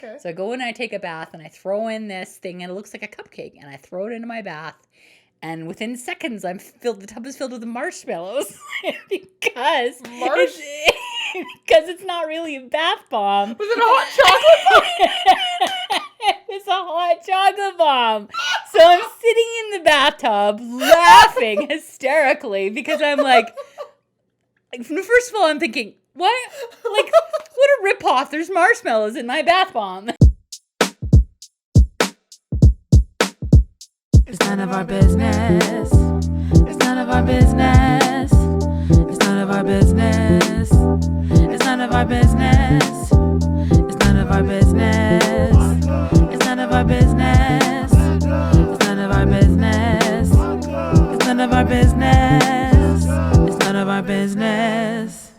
Okay. So I go in and I take a bath and I throw in this thing and it looks like a cupcake and I throw it into my bath. And within seconds, the tub is filled with marshmallows because it's not really a bath bomb. Was it a hot chocolate bomb? It was a hot chocolate bomb. So I'm sitting in the bathtub laughing hysterically because I'm like, first of all, I'm thinking, what? Like, what a ripoff. There's marshmallows in my bath bomb. It's none of our business. It's none of our business. It's none of our business. It's none of our business. It's none of our business. It's none of our business. It's none of our business. It's none of our business. It's none of our business.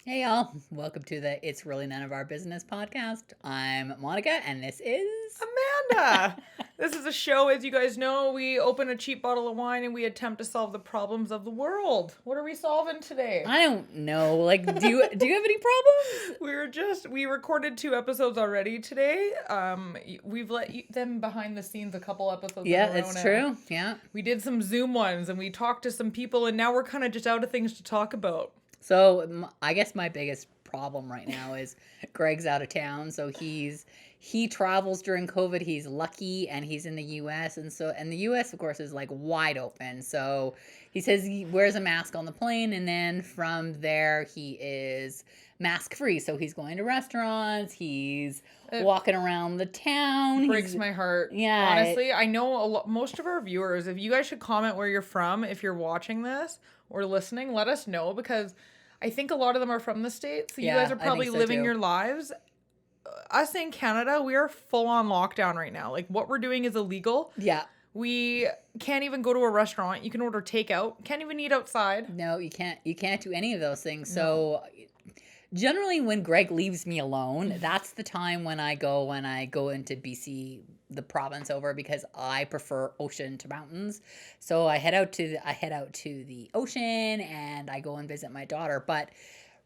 Hey y'all, welcome to the It's Really None of Our Business podcast. I'm Monica and this is Amanda. This is a show, as you guys know, we open a cheap bottle of wine and we attempt to solve the problems of the world. What are we solving today? I don't know. Like, do you have any problems? We recorded 2 episodes already today. We've let them behind the scenes a couple episodes. Yeah, in a row it's now. true. Yeah. We did some Zoom ones and we talked to some people and now we're kind of just out of things to talk about. So I guess my biggest problem right now is Greg's out of town. So he travels during COVID. He's lucky and he's in the US. And the US, of course, is like wide open. So he says he wears a mask on the plane. And then from there, he is mask free. So he's going to restaurants. He's walking around the town. Breaks my heart. Yeah. Honestly, I know most of our viewers, if you guys should comment where you're from, if you're watching this or listening, let us know because I think a lot of them are from the States. So you guys are probably living your lives. Us in Canada, we are full on lockdown right now. Like what we're doing is illegal. Yeah. We can't even go to a restaurant. You can order takeout. Can't even eat outside. No, you can't do any of those things. So generally when Greg leaves me alone, that's the time when I go into BC, the province over, because I prefer ocean to mountains. So I head out to the ocean and I go and visit my daughter. But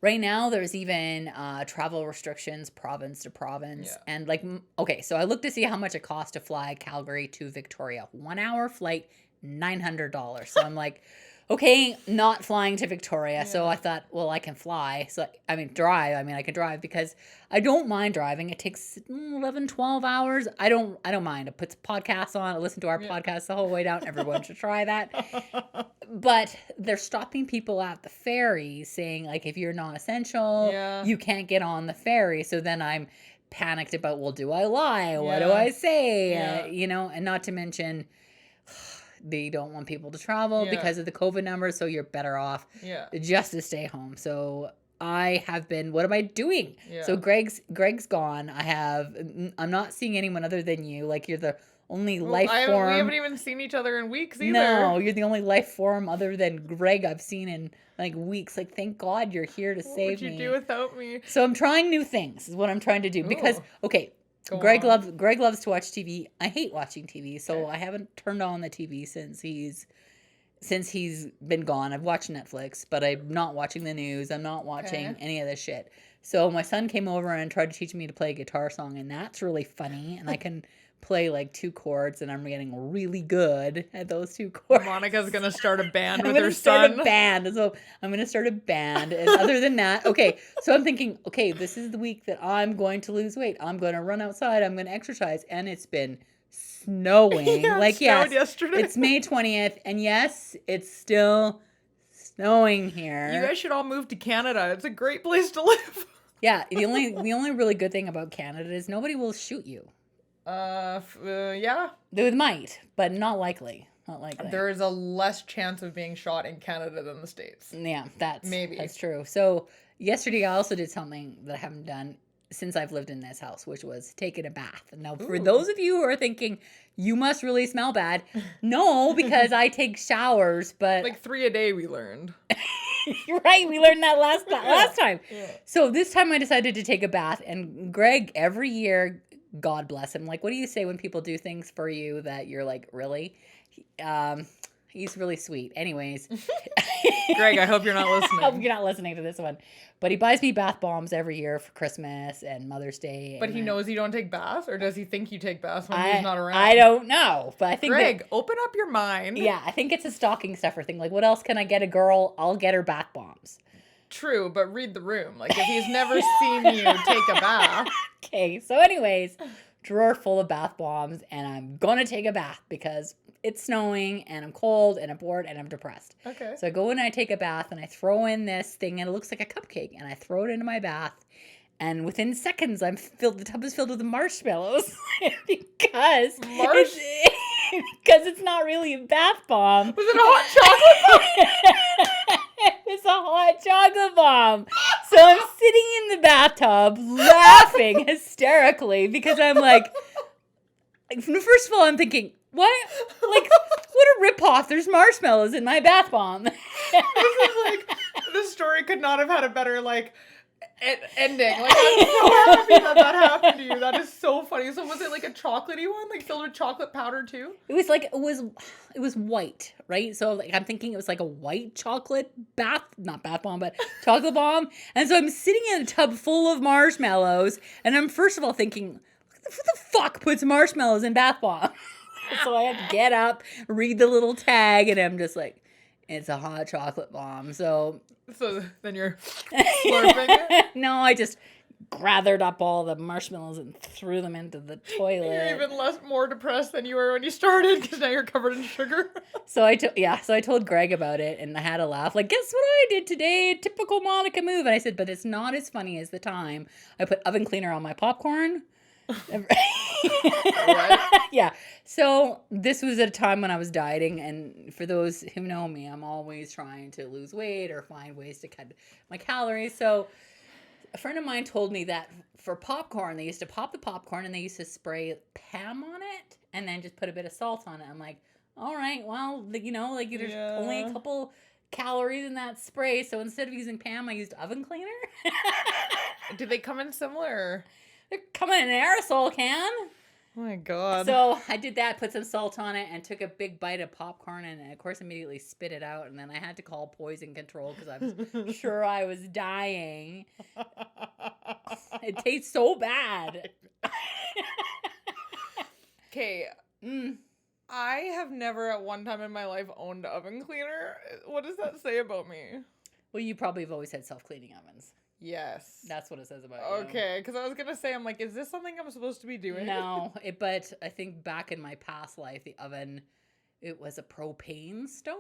right now there's even travel restrictions province to province. Yeah. And so I looked to see how much it costs to fly Calgary to Victoria. 1 hour flight, $900. So I'm like, okay, not flying to Victoria. Yeah. So I thought, well, I can fly. So, I can drive because I don't mind driving. It takes 11, 12 hours. I don't mind. I put podcasts on. I listen to our podcast the whole way down. Everyone should try that. But they're stopping people at the ferry saying, like, if you're non-essential, you can't get on the ferry. So then I'm panicked about, well, do I lie? What do I say? And not to mention, they don't want people to travel because of the COVID numbers, so you're better off just to stay home. So I have been, what am I doing? Yeah. So Greg's gone. I'm not seeing anyone other than you. Like you're the only life form. We haven't even seen each other in weeks either. No, you're the only life form other than Greg I've seen in like weeks. Like, thank God you're here to save me. What would you do without me? So I'm trying new things is what I'm trying to do. Because, Greg loves to watch TV. I hate watching TV, so I haven't turned on the TV since he's been gone. I've watched Netflix, but I'm not watching the news. I'm not watching any of this shit. So my son came over and tried to teach me to play a guitar song, and that's really funny. And I can play like 2 chords, and I'm getting really good at those 2 chords. Monica's gonna start a band with her son. I'm gonna start a band. And other than that, so I'm thinking, this is the week that I'm going to lose weight. I'm going to run outside. I'm going to exercise. And it's been snowing. It snowed yesterday. It's May 20th. And yes, it's still snowing here. You guys should all move to Canada. It's a great place to live. Yeah. The only really good thing about Canada is nobody will shoot you. Yeah. They might, but not likely. There is a less chance of being shot in Canada than the States. Yeah, that's true. So yesterday I also did something that I haven't done since I've lived in this house, which was taking a bath. Now, for those of you who are thinking, you must really smell bad. No, because I take showers, but... Like 3 a day, we learned. You're right, we learned that last time. Yeah. So this time I decided to take a bath, and Greg, every year... God bless him. Like, what do you say when people do things for you that you're like, really? He's really sweet. Anyways. Greg, I hope you're not listening. I hope you're not listening to this one. But he buys me bath bombs every year for Christmas and Mother's Day. But he knows you don't take baths? Or does he think you take baths when he's not around? I don't know. But I think Greg, open up your mind. Yeah, I think it's a stocking stuffer thing. Like, what else can I get a girl? I'll get her bath bombs. True, but read the room. Like, if he's never seen you take a bath. Okay, so anyways, drawer full of bath bombs, and I'm going to take a bath because it's snowing, and I'm cold, and I'm bored, and I'm depressed. Okay. So I go in and I take a bath, and I throw in this thing, and it looks like a cupcake, and I throw it into my bath, and within seconds, the tub is filled with marshmallows because it's not really a bath bomb. Was it a hot chocolate bomb? It's a hot chocolate bomb. So I'm sitting in the bathtub laughing hysterically because I'm like, first of all, I'm thinking, what a ripoff. There's marshmallows in my bath bomb. This is like, the story could not have had a better, like, ending. Like, I'm so happy that happened to you. That is so funny. So was it like a chocolatey one, like filled with chocolate powder too? It was white, right? So like I'm thinking it was like a white chocolate not bath bomb, but chocolate bomb. And so I'm sitting in a tub full of marshmallows, and I'm first of all thinking, who the fuck puts marshmallows in bath bomb? So I had to get up, read the little tag, and I'm just like, it's a hot chocolate bomb. So then you're slurping it? No, I just gathered up all the marshmallows and threw them into the toilet. You're even more depressed than you were when you started because now you're covered in sugar. So I told Greg about it, and I had a laugh. Like, guess what I did today? Typical Monica move. And I said, but it's not as funny as the time I put oven cleaner on my popcorn. What? Yeah. So this was at a time when I was dieting, and for those who know me, I'm always trying to lose weight or find ways to cut my calories. So a friend of mine told me that for popcorn, they used to pop the popcorn and they used to spray Pam on it and then just put a bit of salt on it. I'm like, all right, well, there's only a couple calories in that spray. So instead of using Pam, I used oven cleaner. Did they come in similar? They're coming in an aerosol can. Oh my God. So I did that, put some salt on it, and took a big bite of popcorn, and of course immediately spit it out. And then I had to call poison control because I was sure I was dying. It tastes so bad. Okay. I have never at one time in my life owned an oven cleaner. What does that say about me? Well, you probably have always had self-cleaning ovens. Yes. That's what it says about you. Okay, because I was going to say, I'm like, is this something I'm supposed to be doing? No, but I think back in my past life, the oven, it was a propane stove.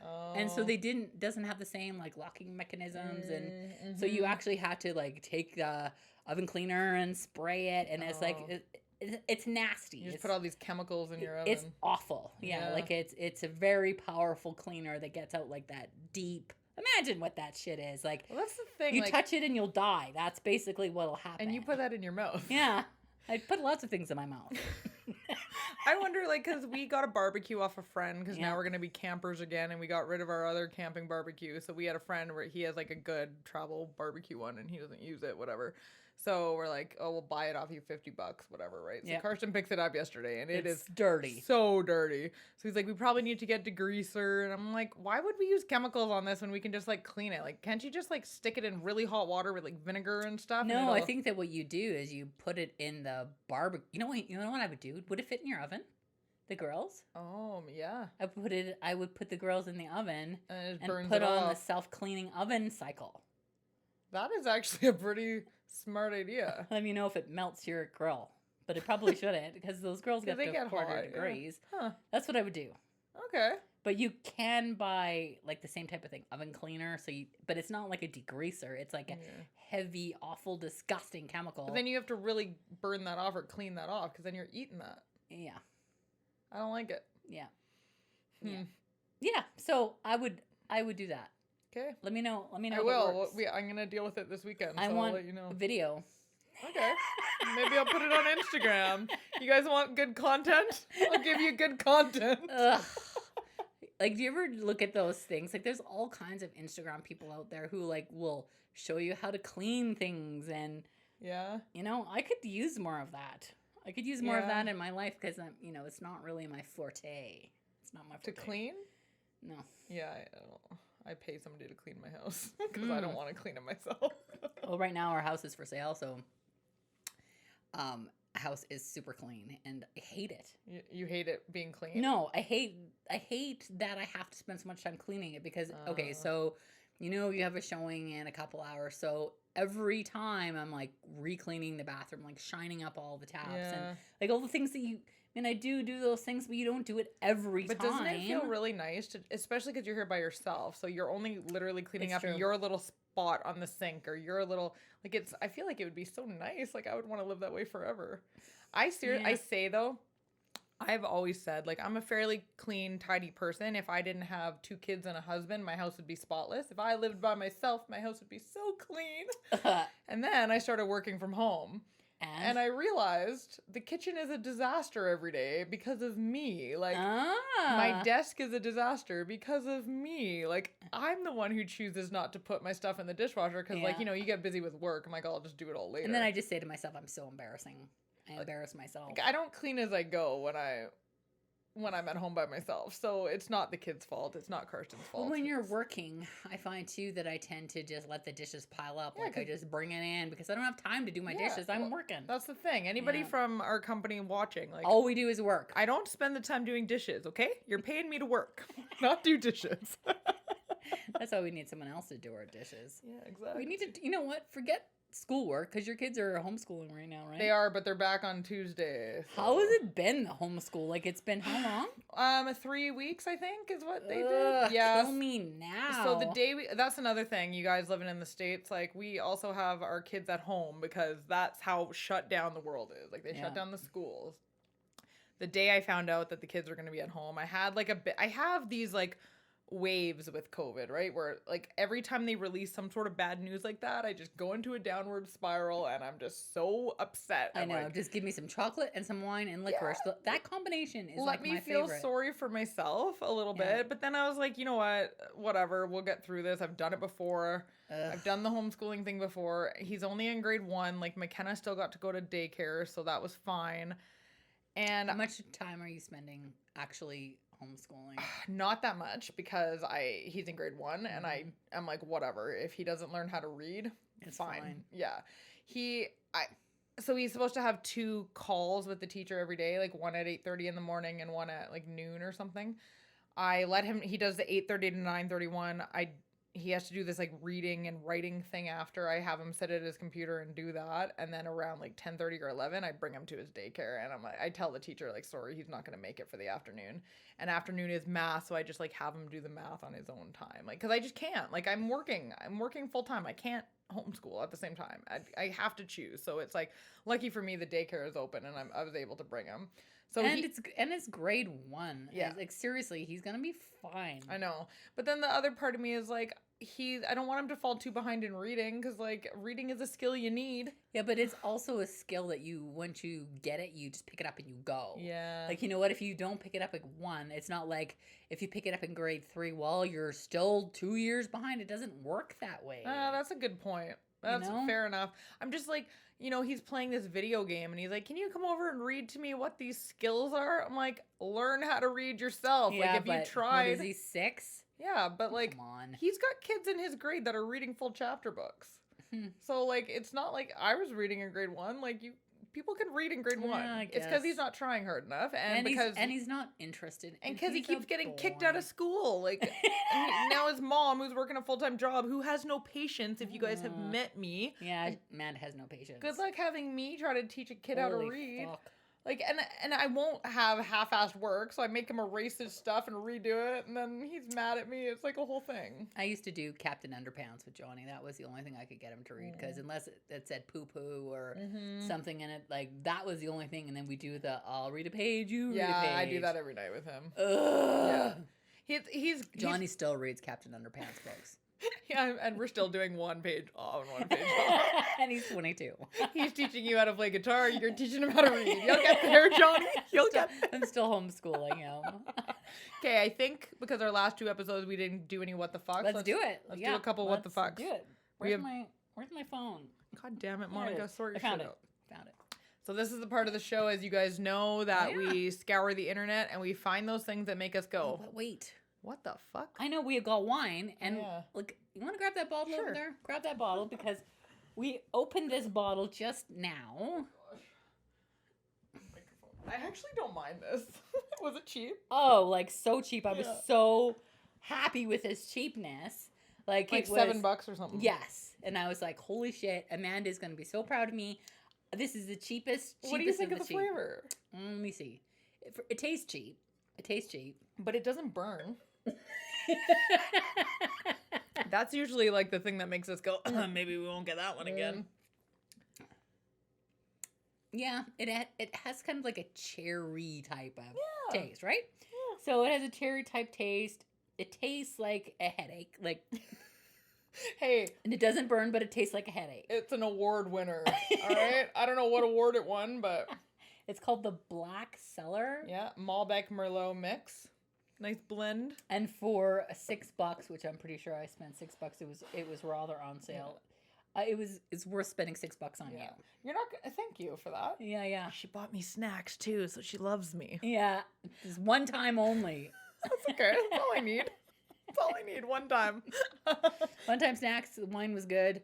Oh. And so doesn't have the same like locking mechanisms. And so you actually had to like take the oven cleaner and spray it. And it's like, it's nasty. You just put all these chemicals in your oven. It's awful. Yeah. Like it's a very powerful cleaner that gets out like that deep. Imagine what that shit is. Like, well, that's the thing. You touch it and you'll die. That's basically what'll happen. And you put that in your mouth. Yeah. I put lots of things in my mouth. I wonder, like, because we got a barbecue off a friend because now we're going to be campers again, and we got rid of our other camping barbecue. So we had a friend where he has, like, a good travel barbecue one, and he doesn't use it, whatever. So we're like, oh, we'll buy it off you $50, whatever, right? So Karsten picks it up yesterday, and it's dirty. So dirty. So he's like, we probably need to get degreaser. And I'm like, why would we use chemicals on this when we can just, like, clean it? Like, can't you just, like, stick it in really hot water with, like, vinegar and stuff? No, I think that what you do is you put it in the barbecue. You know what I would do? Would it fit in your oven? The grills? Oh, yeah. I would put the grills in the oven and put on the self-cleaning oven cycle. That is actually a pretty smart idea. Let me know if it melts your grill. But it probably shouldn't because those grills get to 400 degrees. Yeah. Huh. That's what I would do. Okay. But you can buy like the same type of thing, oven cleaner. But it's not like a degreaser. It's like a heavy, awful, disgusting chemical. But then you have to really burn that off or clean that off because then you're eating that. Yeah. I don't like it. Yeah. Yeah. So I would do that. Okay. Let me know. I will. I'm gonna deal with it this weekend. I so want I'll let you know. A video. Okay. Maybe I'll put it on Instagram. You guys want good content? I'll give you good content. Ugh. Like, do you ever look at those things? Like, there's all kinds of Instagram people out there who like will show you how to clean things, and I could use more of that. I could use more of that in my life because it's not really my forte. It's not my forte. To clean? No. Yeah, I pay somebody to clean my house because I don't want to clean it myself. Well, right now our house is for sale, so house is super clean, and I hate it. You hate it being clean? No, I hate that I have to spend so much time cleaning it because okay, so you have a showing in a couple hours, so every time I'm like re-cleaning the bathroom, like shining up all the taps and like all the things that I do those things, but you don't do it every time. But doesn't it feel really nice to, especially because you're here by yourself, so you're only literally cleaning up your little spot on the sink or your little, like I feel like it would be so nice. Like I would want to live that way forever. I say though, I've always said, like, I'm a fairly clean, tidy person. If I didn't have 2 kids and a husband, my house would be spotless. If I lived by myself, my house would be so clean. And then I started working from home. And I realized the kitchen is a disaster every day because of me. Like, my desk is a disaster because of me. Like, I'm the one who chooses not to put my stuff in the dishwasher because, like, you get busy with work. I'm like, I'll just do it all later. And then I just say to myself, I'm so embarrassing. I embarrass myself. Like, I don't clean as I go when I'm at home by myself. So it's not the kids' fault. It's not Karsten's fault. Well, when you're working, I find too that I tend to just let the dishes pile up. Like I just bring it in because I don't have time to do my dishes. I'm working. That's the thing. Anybody from our company watching, like, all we do is work. I don't spend the time doing dishes, okay? You're paying me to work, not do dishes. That's why we need someone else to do our dishes. Yeah, exactly. We need to, you know what? Forget schoolwork because your kids are homeschooling right now, right? They are, but they're back on Tuesday. So. How has it been, the homeschool? Like, it's been how long? 3 weeks, I think, is what they did. Yeah. Kill me now. So the day that's another thing, you guys living in the States, like, we also have our kids at home because that's how shut down the world is. Like, they shut down the schools. The day I found out that the kids were going to be at home, I had I have these, like, waves with COVID, right? Where, like, every time they release some sort of bad news like that, I just go into a downward spiral and I'm just so upset. I know. Like, just give me some chocolate and some wine and licorice. Yeah. That combination is like my favorite. Let me feel sorry for myself a little bit, but then I was like, you know what? Whatever. We'll get through this. I've done it before. I've done the homeschooling thing before. He's only in grade 1. Like, McKenna still got to go to daycare, so that was fine. And how much time are you spending actually homeschooling? Not that much because he's in grade 1 and I'm like, whatever, if he doesn't learn how to read, it's fine. Yeah. So he's supposed to have 2 calls with the teacher every day, like one at 8:30 in the morning and one at like noon or something. I let him, he does the 8:30 to 9:31. He has to do this like reading and writing thing after. I have him sit at his computer and do that. And then around like 10:30 or 11, I bring him to his daycare and I tell the teacher, like, sorry, he's not going to make it for the afternoon. And afternoon is math. So I just like have him do the math on his own time. Like, cause I just can't, like, I'm working full time. I can't homeschool at the same time. I have to choose. So it's like, lucky for me, the daycare is open and I was able to bring him. So it's grade 1. Yeah. Like, seriously, he's going to be fine. I know. But then the other part of me is like, I don't want him to fall too behind in reading because, like, reading is a skill you need. Yeah, but it's also a skill that once you get it, you just pick it up and you go. Yeah. Like, you know what? If you don't pick it up at 1, it's not like if you pick it up in grade 3, well, you're still 2 years behind. It doesn't work that way. That's a good point. That's fair enough. I'm just like, he's playing this video game and he's like, can you come over and read to me what these skills are? I'm like, learn how to read yourself. Yeah, like, if you tried. What is he, 6? Yeah, but like, come on. He's got kids in his grade that are reading full chapter books. So like, it's not like I was reading in grade 1. Like, people can read in grade 1. It's because he's not trying hard enough, and he's not interested, and because he keeps getting kicked out of school. Like, now his mom, who's working a full-time job, who has no patience. If you guys have met me, Matt has no patience. Good luck having me try to teach a kid how to read. Fuck. Like, and I won't have half-assed work, so I make him erase his stuff and redo it, and then he's mad at me. It's like a whole thing. I used to do Captain Underpants with Johnny. That was the only thing I could get him to read, because unless it said poo-poo or something in it, like, that was the only thing. And then we do I'll read a page, you read a page. Yeah, I do that every night with him. Ugh. Yeah. Johnny still reads Captain Underpants books. Yeah, and we're still doing 1 page on, 1 page off. And he's 22. He's teaching you how to play guitar. You're teaching him how to read. You'll get there, Johnny. You'll get there. I'm still homeschooling him. Okay, I think because our last 2 episodes we didn't do any what the fucks. Let's do it. Let's do a couple what the fucks. Do it. Where's my phone? God damn it, Monica. Sorry, I found it. Found it. So this is the part of the show, as you guys know, that we scour the internet and we find those things that make us go, Oh, but wait. What the fuck? I know we got wine, and look, you want to grab that bottle over Sure. there? Grab that bottle, because we opened this bottle just now. I actually don't mind this. Was it cheap? Oh, like so cheap. I was so happy with his cheapness. Like it was $7 or something. Yes. And I was like, holy shit, Amanda's going to be so proud of me. This is the cheapest. What do you think of the flavor? Let me see. It tastes cheap. It tastes cheap. But it doesn't burn. That's usually like the thing that makes us go, maybe we won't get that one again. Yeah, it has kind of like a cherry type of taste, right? Yeah. So it has a cherry type taste. It tastes like a headache. Like, hey. And it doesn't burn, but it tastes like a headache. It's an award winner. All right? I don't know what award it won, but... It's called the Black Cellar. Yeah, Malbec Merlot mix. Nice blend. And for $6, which I'm pretty sure I spent $6, it was rather on sale. Yeah. It's worth spending $6 on you. You're not. Thank you for that. Yeah. She bought me snacks too, so she loves me. Yeah, just one time only. That's okay. That's all I need. That's all I need. One time. One time snacks. The wine was good.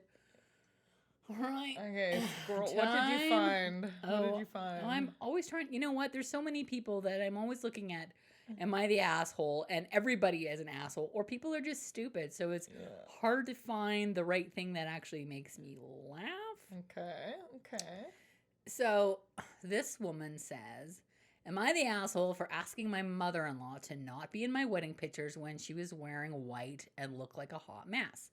All right. Okay, squirrel. What did you find? What did you find? I'm always trying. You know what? There's so many people that I'm always looking at. Am I the asshole? And everybody is an asshole, or people are just stupid. So it's hard to find the right thing that actually makes me laugh. Okay. So this woman says, am I the asshole for asking my mother-in-law to not be in my wedding pictures when she was wearing white and looked like a hot mess?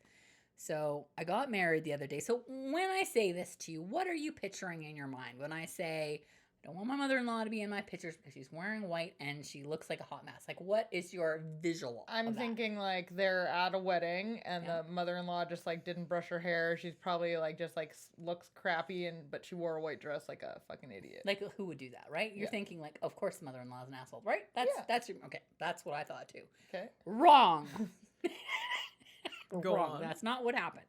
So I got married the other day. So when I say this to you, what are you picturing in your mind? When I say, I don't want my mother-in-law to be in my pictures because she's wearing white and she looks like a hot mess. Like, what is your visual? I'm thinking like they're at a wedding and the mother-in-law just like didn't brush her hair. She's probably like just like looks crappy but she wore a white dress like a fucking idiot. Like, who would do that, right? You're thinking like, of course the mother-in-law is an asshole, right? That's okay. That's what I thought too. Okay. Wrong. Go on. That's not what happened.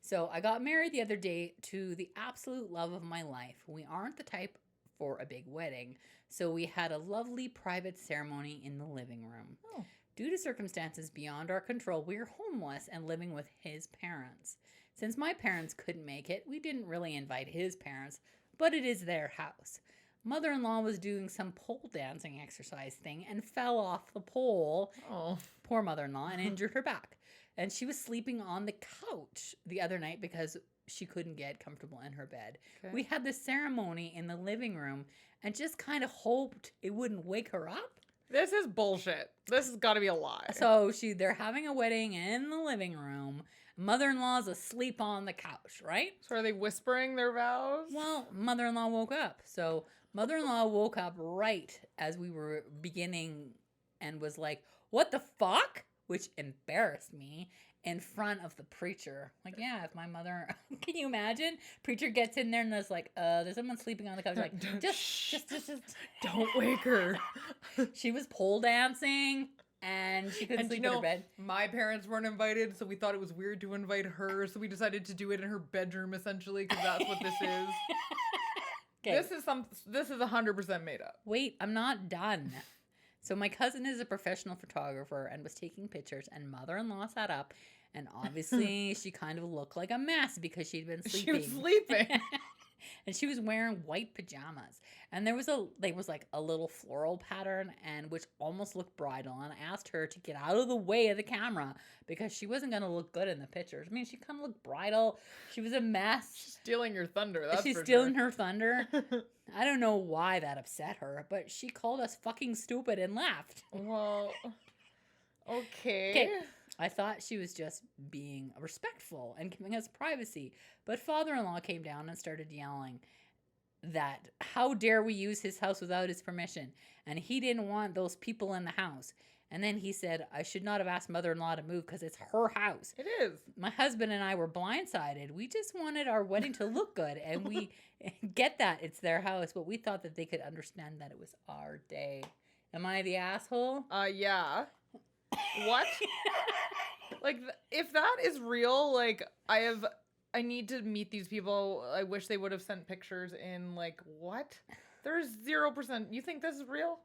So I got married the other day to the absolute love of my life. We aren't the type for a big wedding, so we had a lovely private ceremony in the living room. Oh. Due to circumstances beyond our control, we were homeless and living with his parents. Since my parents couldn't make it, we didn't really invite his parents, but it is their house. Mother-in-law was doing some pole dancing exercise thing and fell off the pole. Oh. Poor mother-in-law, and injured her back. And she was sleeping on the couch the other night because she couldn't get comfortable in her bed. Okay. We had this ceremony in the living room and just kind of hoped it wouldn't wake her up. This is bullshit. This has got to be a lie. So they're having a wedding in the living room. Mother-in-law's asleep on the couch, right? So are they whispering their vows? Well, mother-in-law woke up. So mother-in-law woke up right as we were beginning and was like, what the fuck? Which embarrassed me in front of the preacher. Like, yeah, if my mother, can you imagine? Preacher gets in there and is like, there's someone sleeping on the couch. Like, just don't wake her. She was pole dancing and she couldn't sleep in her bed. My parents weren't invited, so we thought it was weird to invite her. So we decided to do it in her bedroom, essentially, because that's what this is. Okay. This is 100% made up. Wait, I'm not done. So my cousin is a professional photographer and was taking pictures, and mother-in-law sat up, and obviously she kind of looked like a mess because she'd been sleeping. She was sleeping. And she was wearing white pajamas. And there was like a little floral pattern, and which almost looked bridal. And I asked her to get out of the way of the camera because she wasn't going to look good in the pictures. I mean, she kind of looked bridal. She was a mess. She's stealing your thunder. That's She's for stealing sure. her thunder. I don't know why that upset her, but she called us fucking stupid and laughed. Well, okay. I thought she was just being respectful and giving us privacy. But father-in-law came down and started yelling that how dare we use his house without his permission. And he didn't want those people in the house. And then he said, I should not have asked mother-in-law to move because it's her house. It is. My husband and I were blindsided. We just wanted our wedding to look good. And we get that it's their house. But we thought that they could understand that it was our day. Am I the asshole? Yeah. What? Like, if that is real, like, I need to meet these people. I wish they would have sent pictures in, like, what? There's 0%. You think this is real?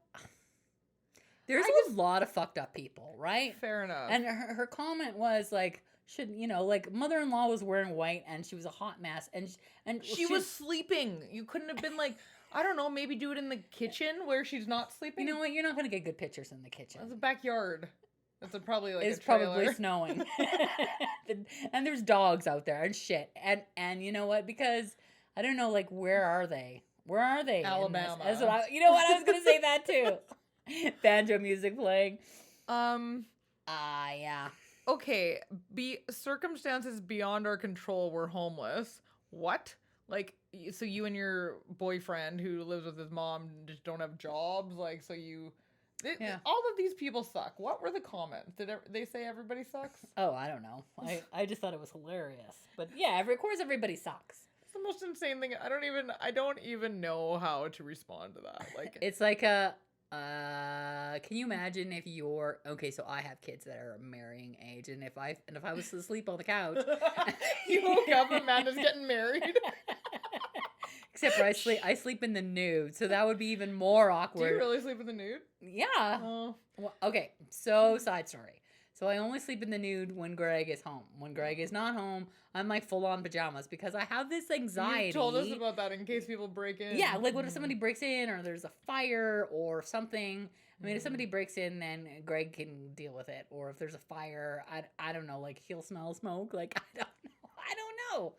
There's a lot of fucked up people, right? Fair enough. And her comment was like, should, you know, like mother-in-law was wearing white and she was a hot mess and she was sleeping. You couldn't have been like, I don't know, maybe do it in the kitchen where she's not sleeping. You know what? You're not going to get good pictures in the kitchen. It's a backyard. It's probably like it's a trailer. Probably snowing. And there's dogs out there and shit. And you know what? Because I don't know, like, where are they? Where are they? Alabama. You know what? I was going to say that too. Banjo music playing. Yeah. Okay, circumstances beyond our control were homeless. What? Like, so you and your boyfriend who lives with his mom just don't have jobs? Like, so you... all of these people suck. What were the comments? Did they say everybody sucks? Oh, I don't know. I just thought it was hilarious. But yeah, of course everybody sucks. It's the most insane thing. I don't even know how to respond to that. Like, it's like can you imagine if you're okay? So I have kids that are marrying age, and if I was to sleep on the couch, you woke up and Amanda's getting married. Except for I sleep in the nude, so that would be even more awkward. Do you really sleep in the nude? Yeah. Oh. Well, okay, so side story. So I only sleep in the nude when Greg is home. When Greg is not home, I'm like full on pajamas because I have this anxiety. You told us about that in case people break in. Yeah, like what if somebody breaks in or there's a fire or something? I mean, if somebody breaks in, then Greg can deal with it. Or if there's a fire, I don't know, like he'll smell smoke. Like, I don't know.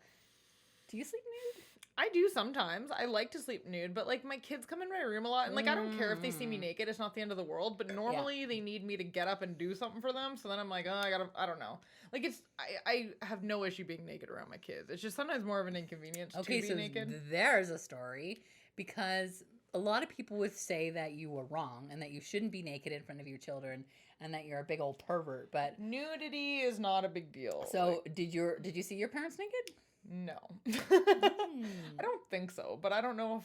Do you sleep nude? I do sometimes. I like to sleep nude, but like my kids come in my room a lot, and like I don't care if they see me naked. It's not the end of the world. But normally they need me to get up and do something for them. So then I'm like, oh, I don't know. Like I have no issue being naked around my kids. It's just sometimes more of an inconvenience to be naked. There's a story because a lot of people would say that you were wrong and that you shouldn't be naked in front of your children and that you're a big old pervert. But nudity is not a big deal. So like, did you see your parents naked? No. I don't think so, but I don't know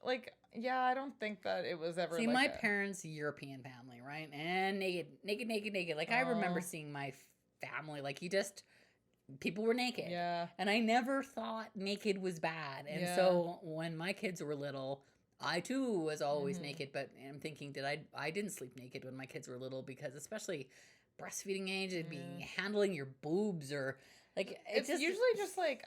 if I don't think that it was ever see like my parents' European family, right? And naked. Like I remember seeing my family, like people were naked. Yeah. And I never thought naked was bad. And so when my kids were little, I too was always naked, but I'm thinking I didn't sleep naked when my kids were little because especially breastfeeding age, it'd be handling your boobs or like it's usually just like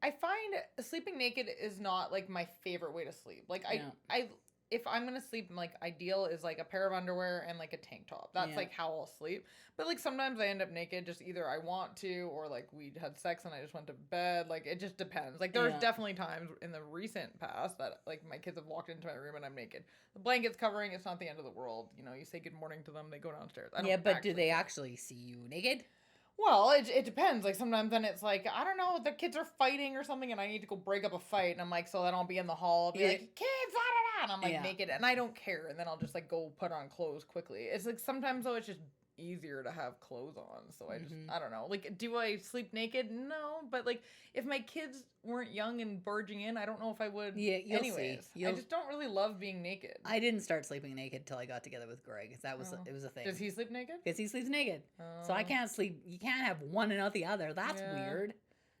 I find sleeping naked is not like my favorite way to sleep. Like I if I'm gonna sleep, like ideal is like a pair of underwear and like a tank top. That's like how I'll sleep. But like sometimes I end up naked, just either I want to or like we had sex and I just went to bed. Like it just depends. Like there's definitely times in the recent past that like my kids have walked into my room and I'm naked. The blanket's covering. It's not the end of the world. You know, you say good morning to them. They go downstairs. But do they actually see you naked? Well, it depends. Like sometimes then it's like, I don't know, the kids are fighting or something and I need to go break up a fight. And I'm like, so then I'll be in the hall. I'll be like, kids, da da da. And I'm like naked and I don't care. And then I'll just like go put on clothes quickly. It's like sometimes though, it's just easier to have clothes on. So I just, I don't know. Like, do I sleep naked? No. But like, if my kids weren't young and burgeoning in, I don't know if I would. Yeah, anyways. I just don't really love being naked. I didn't start sleeping naked until I got together with Greg. It was a thing. Does he sleep naked? Because he sleeps naked. So I can't sleep. You can't have one and not the other. That's weird.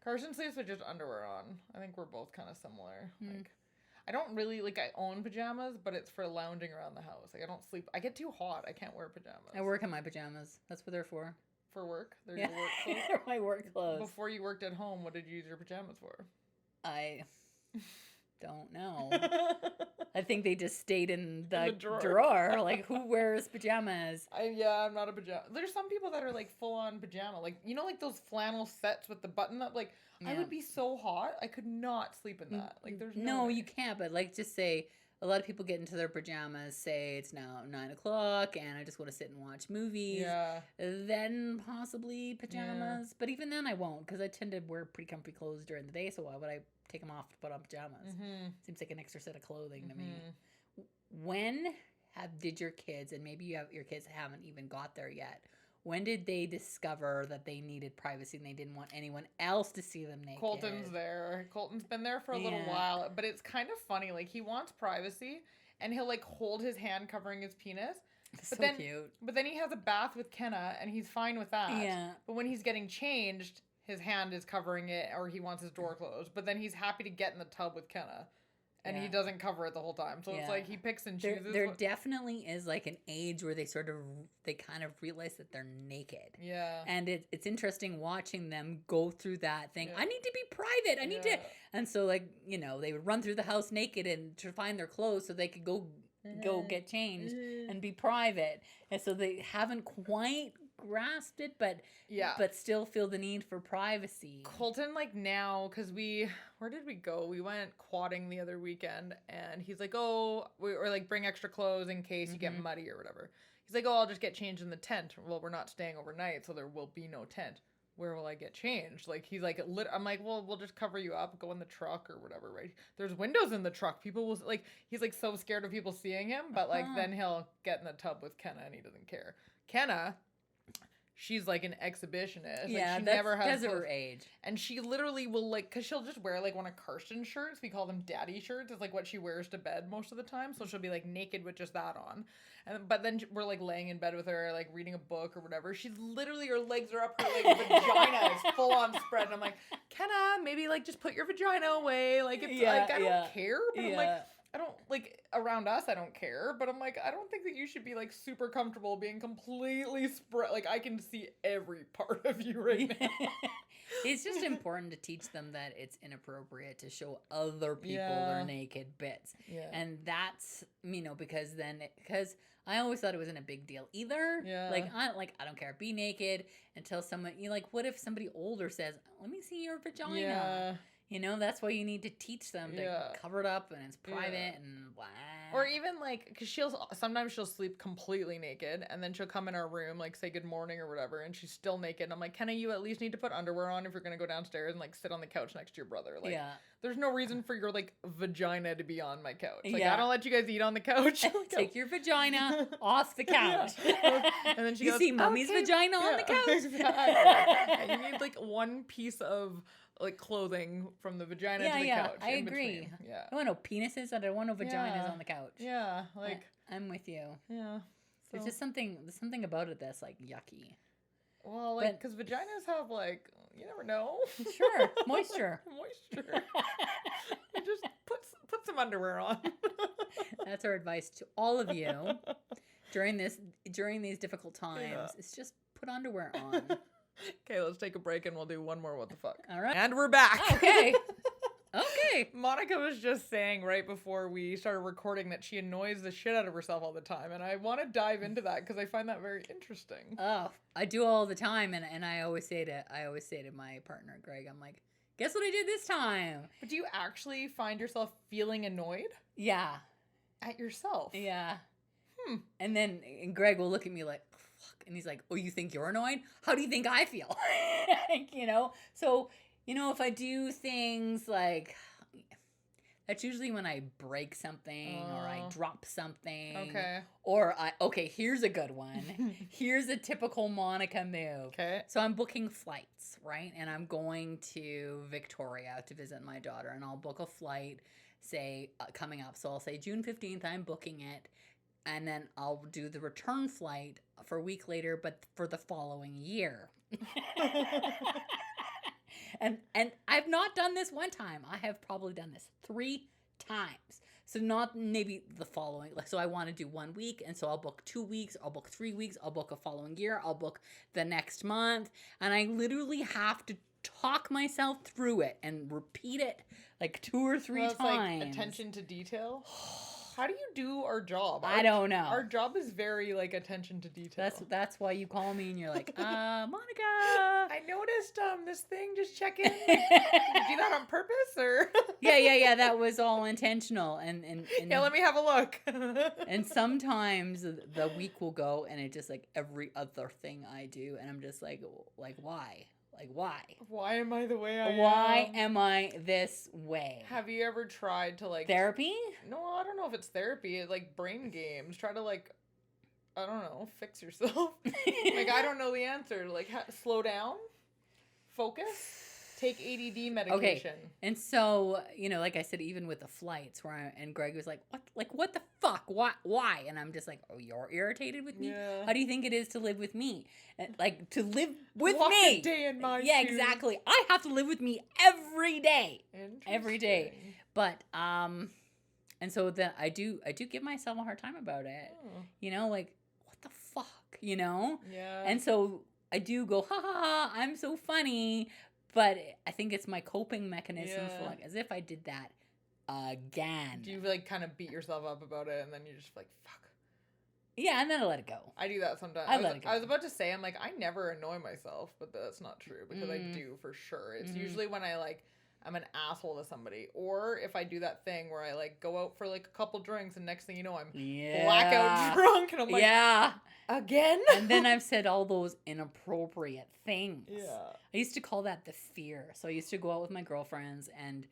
Carson sleeps with just underwear on. I think we're both kind of similar. Like, I don't really, like, I own pajamas, but it's for lounging around the house. Like, I don't sleep. I get too hot. I can't wear pajamas. I work in my pajamas. That's what they're for. For work? They're your work clothes? They're my work clothes. Before you worked at home, what did you use your pajamas for? I don't know. I think they just stayed in the drawer. Like, who wears pajamas? I'm not a pajama. There's some people that are, like, full-on pajama. Like, you know, like, those flannel sets with the button-up? Like, I would be so hot, I could not sleep in that. Like, there's no way. You can't. But, like, just say, a lot of people get into their pajamas, say it's now 9 o'clock, and I just want to sit and watch movies. Yeah. Then possibly pajamas. Yeah. But even then I won't, because I tend to wear pretty comfy clothes during the day, so why would I take them off to put on pajamas? Seems like an extra set of clothing to me. When did your kids, and maybe your kids haven't even got there yet, when did they discover that they needed privacy and they didn't want anyone else to see them naked? Colton's there. Colton's been there for a little while, but it's kind of funny. Like, he wants privacy, and he'll, like, hold his hand covering his penis. But Cute. But then he has a bath with Kenna, and he's fine with that. Yeah. But when he's getting changed, his hand is covering it, or he wants his door closed. But then he's happy to get in the tub with Kenna. and he doesn't cover it the whole time. So it's like he picks and chooses. There definitely is like an age where they kind of realize that they're naked. Yeah. And it's interesting watching them go through that thing. I need to be private. I need to. And so like, they would run through the house naked and to find their clothes so they could go get changed and be private. And so they haven't quite grasped it, but still feel the need for privacy. Colton, like now, because where did we go? We went quadding the other weekend, and he's like, or like bring extra clothes in case you get muddy or whatever. He's like, I'll just get changed in the tent. Well, we're not staying overnight, so there will be no tent. Where will I get changed? Like, he's like, I'm like, well, we'll just cover you up, go in the truck or whatever, right? There's windows in the truck. People will, like, he's like so scared of people seeing him, but like then he'll get in the tub with Kenna and he doesn't care. Kenna, she's like an exhibitionist. Yeah, like, she never has because of her age. And she literally will like, because she'll just wear like one of Kirsten's shirts. We call them daddy shirts. It's like what she wears to bed most of the time. So she'll be like naked with just that on. But then we're like laying in bed with her, like reading a book or whatever. She's literally, her legs are up, her like vagina is full on spread. And I'm like, Kenna, maybe like just put your vagina away. Like, it's like, I don't care. But I'm like, I don't, like, around us, I don't care, but I'm like, I don't think that you should be, like, super comfortable being completely spread. Like, I can see every part of you right now. It's just important to teach them that it's inappropriate to show other people their naked bits. Yeah. And that's, because I always thought it wasn't a big deal either. Yeah. I don't care. Be naked until someone, what if somebody older says, let me see your vagina? Yeah. That's why you need to teach them to cover it up and it's private and blah. Or even like, because sometimes she'll sleep completely naked and then she'll come in our room, like say good morning or whatever, and she's still naked. And I'm like, Kenna, you at least need to put underwear on if you're going to go downstairs and like sit on the couch next to your brother. Like, there's no reason for your like vagina to be on my couch. Like, I don't let you guys eat on the couch. Take your vagina off the couch. And then she goes, see mommy's vagina on the couch. Exactly. And you need like one piece of like clothing from the vagina to the couch. I agree. I don't want no penises. I don't want no vaginas on the couch. Yeah, like I'm with you. Yeah. There's just something about it that's like yucky. Well, like, because vaginas have like, you never know. Sure, moisture. Just put some underwear on. That's our advice to all of you during these difficult times. It's just put underwear on. Okay, let's take a break and we'll do one more what the fuck. All right. And we're back. Okay. Monica was just saying right before we started recording that she annoys the shit out of herself all the time. And I want to dive into that because I find that very interesting. Oh, I do all the time. And I always say to my partner, Greg, I'm like, guess what I did this time? But do you actually find yourself feeling annoyed? Yeah. At yourself? Yeah. And Greg will look at me like, fuck. And he's like, oh, you think you're annoyed? How do you think I feel? So, if I do things like, that's usually when I break something or I drop something. Okay. Or here's a good one. Here's a typical Monica move. Okay. So I'm booking flights, right? And I'm going to Victoria to visit my daughter. And I'll book a flight, say, coming up. So I'll say June 15th, I'm booking it. And then I'll do the return flight for a week later, but for the following year. And I've not done this one time. I have probably done this 3 times. So not maybe the following. So I want to do 1 week. And so I'll book 2 weeks. I'll book 3 weeks. I'll book a following year. I'll book the next month. And I literally have to talk myself through it and repeat it like 2 or 3 times. Like attention to detail. How do you do our job? I don't know. Our job is very like attention to detail. That's why you call me and you're like, Monica. I noticed this thing. Just check in. Did you do that on purpose or? Yeah. That was all intentional. And yeah, let me have a look. And sometimes the week will go and it just like every other thing I do, and I'm just like why? Like, why? Why am I the way I am? Why am I this way? Have you ever tried to, like... Therapy? No, I don't know if it's therapy. It's, like, brain games. Try to, like, I don't know, fix yourself. Like, I don't know the answer. Like, slow down. Focus. Take ADD medication. Okay. And so, like I said, even with the flights, and Greg was like, what the fuck? Why? And I'm just like, oh, you're irritated with me? Yeah. How do you think it is to live with me? Like, to live with Walk me. A day in my Yeah, shoes. Exactly. I have to live with me every day. Every day. But, And so then I do give myself a hard time about it. You know, like, what the fuck, you know? Yeah. And so I do go, ha ha ha, I'm so funny. But I think it's my coping mechanism for like, as if I did that again. Do you like kind of beat yourself up about it and then you're just like, fuck? Yeah, and then I let it go. I do that sometimes. I was about to say, I'm like, I never annoy myself, but that's not true because I do for sure. It's usually when I like, I'm an asshole to somebody, or if I do that thing where I like go out for like a couple drinks and next thing you know I'm blackout drunk and I'm like, again? And then I've said all those inappropriate things. Yeah. I used to call that the fear. So I used to go out with my girlfriends and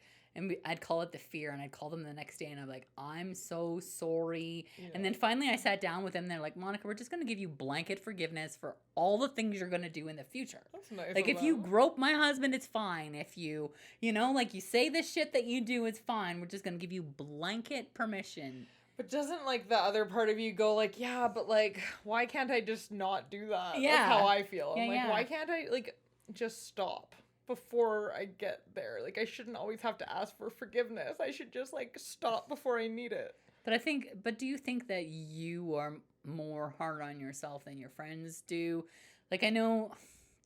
I'd call it the fear, and I'd call them the next day, and I'm like, I'm so sorry. Yeah. And then finally I sat down with them, and they're like, Monica, we're just going to give you blanket forgiveness for all the things you're going to do in the future. That's nice. Like, if you grope my husband, it's fine. If you know, like, you say the shit that you do, it's fine. We're just going to give you blanket permission. But doesn't, like, the other part of you go, like, yeah, but, like, why can't I just not do that? Yeah. That's how I feel. I'm yeah. Why can't I, like, just stop before I get there? Like, I shouldn't always have to ask for forgiveness. I should just, like, stop before I need it. But do you think that you are more hard on yourself than your friends do? Like, I know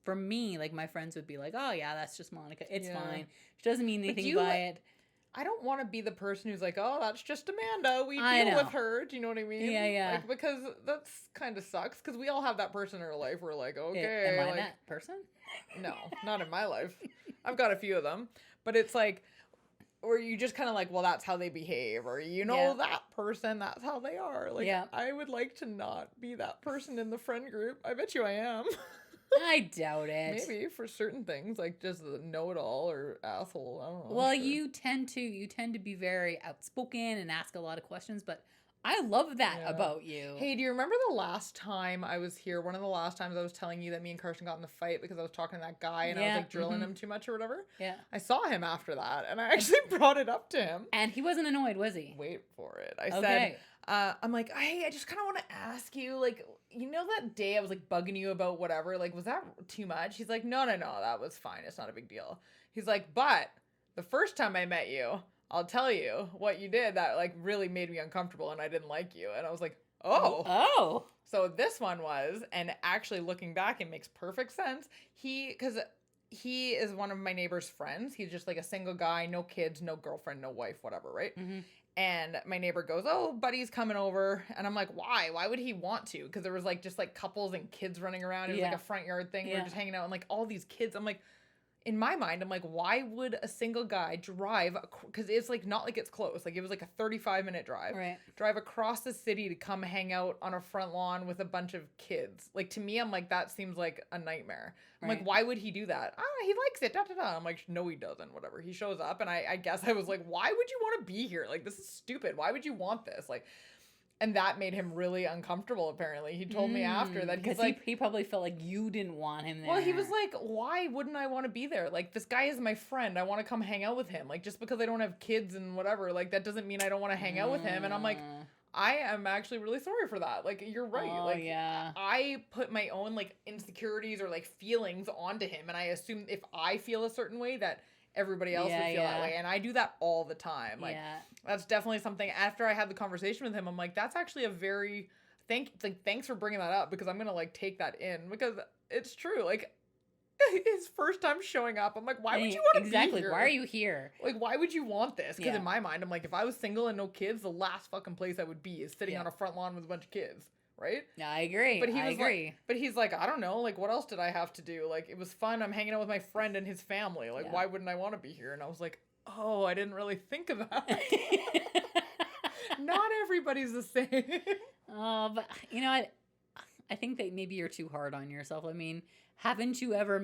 for me, like, my friends would be like, oh yeah, that's just Monica. It's fine. She doesn't mean anything by it. I don't want to be the person who's like, oh, that's just Amanda. We deal with her. Do you know what I mean? Yeah. Like, because that's kind of sucks. Because we all have that person in our life. We're like, okay. Am I like, that person? No, not in my life. I've got a few of them. But it's like, or you just kind of like, well, that's how they behave. Or, you know, that person, that's how they are. Like, I would like to not be that person in the friend group. I bet you I am. I doubt it. Maybe for certain things, like just the know-it-all or asshole. I don't know. Well, you tend to be very outspoken and ask a lot of questions, but I love that about you. Hey, do you remember the last time I was here? One of the last times I was telling you that me and Carson got in a fight because I was talking to that guy and I was like drilling him too much or whatever? Yeah. I saw him after that and I actually brought it up to him. And he wasn't annoyed, was he? Wait for it. I said, I'm like, hey, I just kind of want to ask you, like, you know that day I was like bugging you about whatever? Like, was that too much? He's like, no, that was fine. It's not a big deal. He's like, but the first time I met you, I'll tell you what you did that like really made me uncomfortable and I didn't like you. And I was like, oh. So this one was, and actually looking back, it makes perfect sense. Because he is one of my neighbor's friends. He's just like a single guy, no kids, no girlfriend, no wife, whatever, right? Mm-hmm. And my neighbor goes, oh, buddy's coming over. And I'm like, why? Why would he want to? Because there was like just like couples and kids running around. It was like a front yard thing. We were just hanging out and like all these kids. I'm like, in my mind, I'm like, why would a single guy drive? Because it's like not like it's close. Like it was like a 35-minute drive. Right. Drive across the city to come hang out on a front lawn with a bunch of kids. Like to me, I'm like, that seems like a nightmare. I'm like, why would he do that? He likes it. I'm like, no, he doesn't. Whatever. He shows up, and I guess I was like, why would you want to be here? Like this is stupid. Why would you want this? Like. And that made him really uncomfortable, apparently. He told me after that he's like... He probably felt like you didn't want him there. Well, he was like, why wouldn't I want to be there? Like, this guy is my friend. I want to come hang out with him. Like, just because I don't have kids and whatever, like, that doesn't mean I don't want to hang out with him. And I'm like, I am actually really sorry for that. Like, you're right. I put my own, like, insecurities or, like, feelings onto him. And I assume if I feel a certain way that... everybody else would feel that way. And I do that all the time. Like, that's definitely something, after I had the conversation with him, I'm like, that's actually a very, thanks for bringing that up, because I'm going to, like, take that in, because it's true. Like, his first time showing up, I'm like, why would you want to be here? Why are you here? Like, why would you want this? Because in my mind, I'm like, if I was single and no kids, the last fucking place I would be is sitting on a front lawn with a bunch of kids. Right? Yeah, I agree. But he's like, I don't know, like, what else did I have to do? Like, it was fun. I'm hanging out with my friend and his family. Like, why wouldn't I want to be here? And I was like, oh, I didn't really think of that. Not everybody's the same. But you know what? I think that maybe you're too hard on yourself. I mean, haven't you ever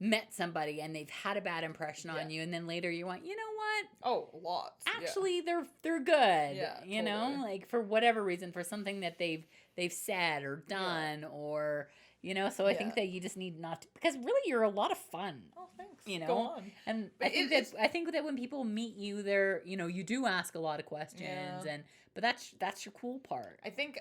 met somebody and they've had a bad impression on you, and then later you went, you know what? Oh, lots. Actually, they're good. Yeah, you know, like for whatever reason, for something that they've said or done, or you know. So I think that you just need not to, because really you're a lot of fun. Oh, thanks. You know, go on. And I think that when people meet you, they're, you know, you do ask a lot of questions, but that's your cool part. I think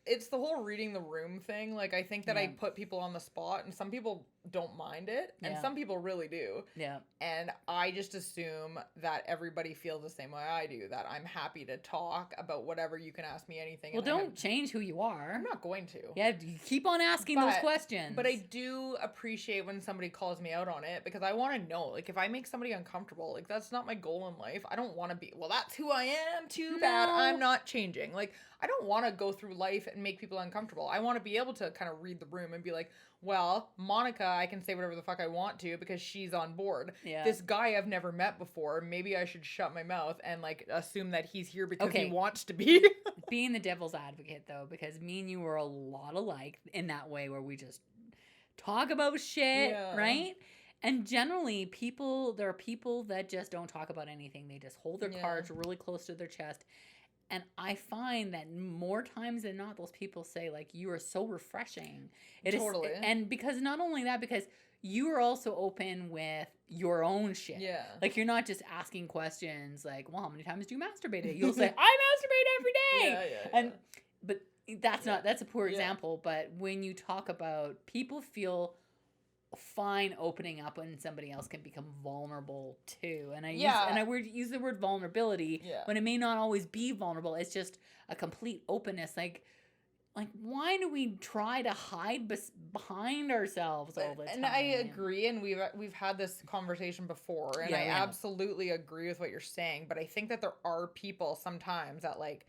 it's the whole reading the room thing. Like, I think that I put people on the spot, and some people don't mind it, and some people really do. Yeah. And I just assume that everybody feels the same way I do, that I'm happy to talk about whatever. You can ask me anything. Well, don't change who you are. I'm not going to. Yeah, you keep on asking those questions. But I do appreciate when somebody calls me out on it, because I want to know, like, if I make somebody uncomfortable, like, that's not my goal in life. I don't want to be, well, that's who I am. Too bad. I'm not changing. Like, I don't want to go through life and make people uncomfortable. I want to be able to kind of read the room and be like, well, Monica, I can say whatever the fuck I want to because she's on board. Yeah. This guy I've never met before, maybe I should shut my mouth and, like, assume that he's here because he wants to be. Being the devil's advocate, though, because me and you were a lot alike in that way where we just talk about shit, right? And generally, there are people that just don't talk about anything. They just hold their cards really close to their chest. And I find that more times than not, those people say, like, you are so refreshing. Totally. And because not only that, because you are also open with your own shit. Yeah. Like, you're not just asking questions like, well, how many times do you masturbate? You'll say, I masturbate every day. Yeah. But that's a poor example. But when you talk about, people feel fine opening up when somebody else can become vulnerable too. And I use the word vulnerability when it may not always be vulnerable. It's just a complete openness. Like why do we try to hide behind ourselves all the time? And I agree, and we've had this conversation before, and I absolutely agree with what you're saying, but I think that there are people sometimes that, like,